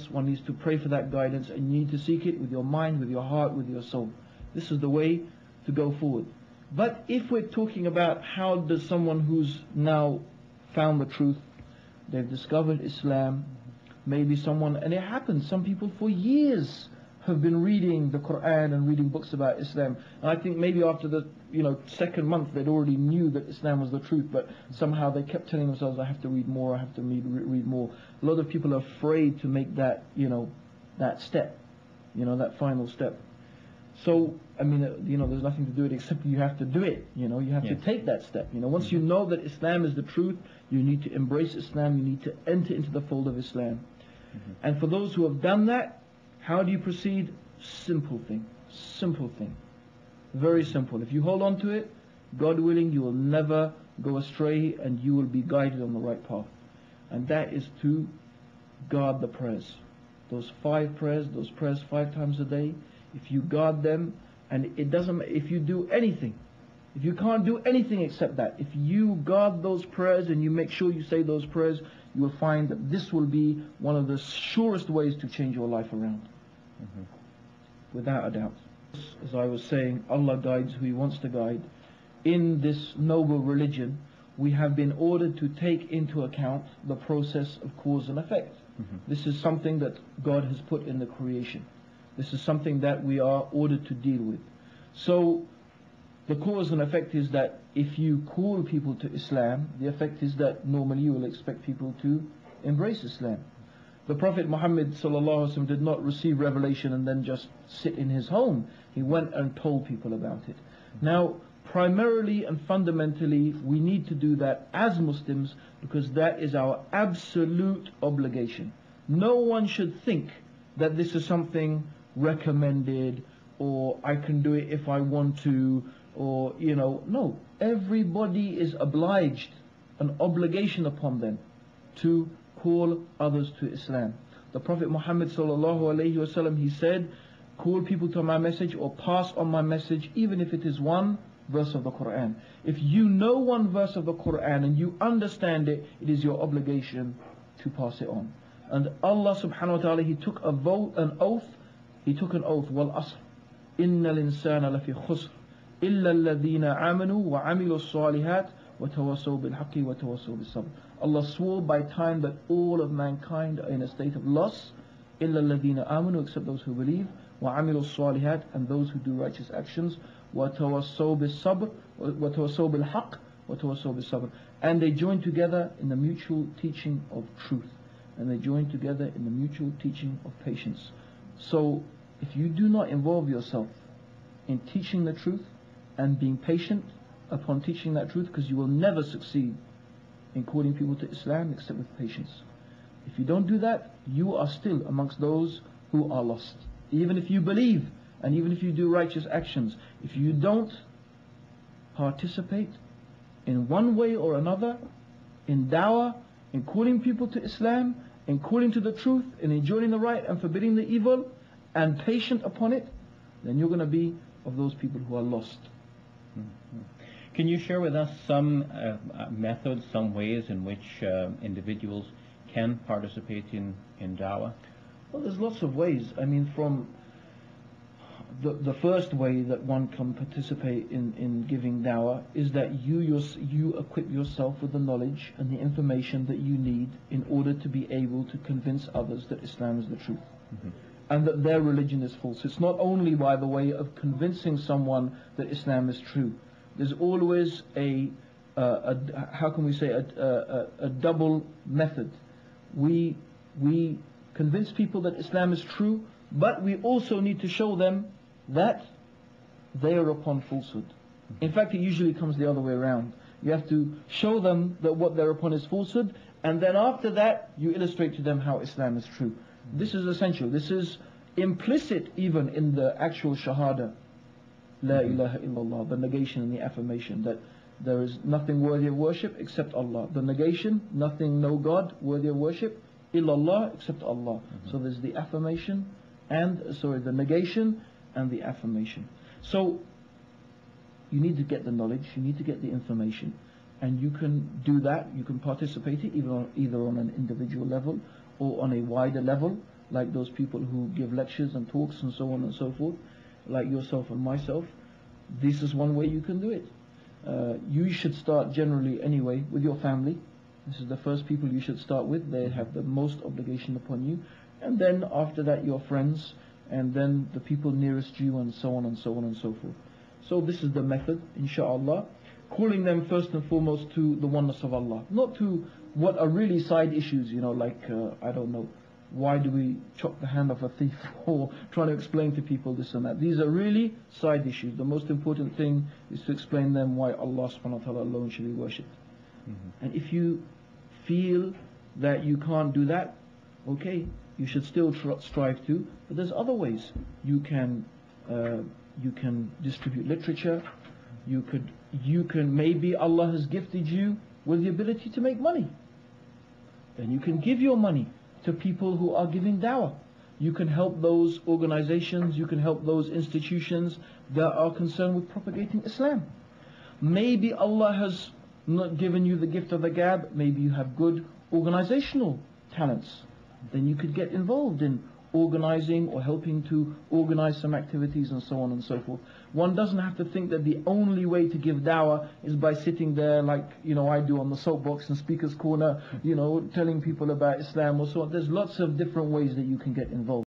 One needs to pray for that guidance, and you need to seek it with your mind, with your heart, with your soul. This is the way to go forward. But if we're talking about how does someone who's now found the truth, they've discovered Islam, maybe someone, and it happens, some people for years have been reading the Quran and reading books about Islam. And I think maybe after the second month they'd already knew that Islam was the truth, but somehow they kept telling themselves, I have to read more, I have to read more. A lot of people are afraid to make that, that step, that final step. So, I mean, there's nothing to do it except you have to do it, you have to take that step. Once you know that Islam is the truth, you need to embrace Islam, you need to enter into the fold of Islam. And for those who have done that, how do you proceed? Simple thing. Very simple. If you hold on to it, God willing, you will never go astray and you will be guided on the right path. And that is to guard the prayers. Those 5 prayers, those prayers 5 times a day, if you guard them, and it doesn't matter if you do anything, if you can't do anything except that, if you guard those prayers and you make sure you say those prayers, you will find that this will be one of the surest ways to change your life around. Without a doubt. As I was saying, Allah guides who He wants to guide. In this noble religion, we have been ordered to take into account the process of cause and effect. This is something that God has put in the creation. This is something that we are ordered to deal with. So, the cause and effect is that if you call people to Islam, the effect is that normally you will expect people to embrace Islam. The Prophet Muhammad ﷺ did not receive revelation and then just sit in his home. He went and told people about it. Now, primarily and fundamentally, we need to do that as Muslims because that is our absolute obligation. No one should think that this is something recommended or I can do it if I want to, or no. Everybody is obliged, an obligation upon them to call others to Islam. The Prophet Muhammad ﷺ, he said, call people to my message or pass on my message even if it is one verse of the Quran. If you know one verse of the Quran and you understand it, it is your obligation to pass it on. And Allah subhanahu wa ta'ala, He took an oath, wal asr, innal insana lafi khusr, illa alladhina amanu wa amilu salihat wa tawassaw bil haqqi wa tawassaw bis sabr. Allah swore by time that all of mankind are in a state of loss, illa alladhina amanu, except those who believe, wa amilu salihat, and those who do righteous actions, wa tawassaw bis sabr, wa tawassaw bil haqq, wa tawassaw bis sabr. And they join together in the mutual teaching of truth, and they join together in the mutual teaching of patience. So if you do not involve yourself in teaching the truth and being patient upon teaching that truth, because you will never succeed in calling people to Islam except with patience. If you don't do that, you are still amongst those who are lost. Even if you believe and even if you do righteous actions, if you don't participate in one way or another in da'wah, in calling people to Islam, in calling to the truth, in enjoining the right and forbidding the evil, and patient upon it, then you're going to be of those people who are lost. Can you share with us some methods, some ways in which individuals can participate in da'wah? Well, there's lots of ways. I mean, from the first way that one can participate in giving da'wah is that you equip yourself with the knowledge and the information that you need in order to be able to convince others that Islam is the truth. And that their religion is false. It's not only by the way of convincing someone that Islam is true. There's always a double method. We convince people that Islam is true, but we also need to show them that they are upon falsehood. In fact, it usually comes the other way around. You have to show them that what they're upon is falsehood, and then after that you illustrate to them how Islam is true. This is essential. This is implicit even in the actual shahada, La ilaha illallah, the negation and the affirmation that there is nothing worthy of worship except Allah. The negation, nothing, no God worthy of worship, illallah, except Allah. So there's the affirmation and, the negation and the affirmation. So you need to get the knowledge, you need to get the information, and you can do that, you can participate in it either on an individual level or on a wider level, like those people who give lectures and talks and so on and so forth, like yourself and myself. This is one way you can do it. You should start generally anyway with your family. This is the first people you should start with. They have the most obligation upon you. And then after that your friends, and then the people nearest you, and so on and so on and so forth. So this is the method, inshallah. Calling them first and foremost to the oneness of Allah. Not to what are really side issues, like, I don't know, why do we chop the hand of a thief, or trying to explain to people this and that. These are really side issues. The most important thing is to explain them why Allah subhanahu wa ta'ala alone should be worshipped. And if you feel that you can't do that, okay, you should still strive to, but there's other ways. You can distribute literature. You can, maybe Allah has gifted you with the ability to make money. Then you can give your money to people who are giving dawah. You can help those organizations, you can help those institutions that are concerned with propagating Islam. Maybe Allah has not given you the gift of the gab, maybe you have good organizational talents. Then you could get involved in organizing or helping to organize some activities and so on and so forth. One doesn't have to think that the only way to give dawah is by sitting there like, I do on the soapbox and speaker's corner, telling people about Islam or so on. There's lots of different ways that you can get involved.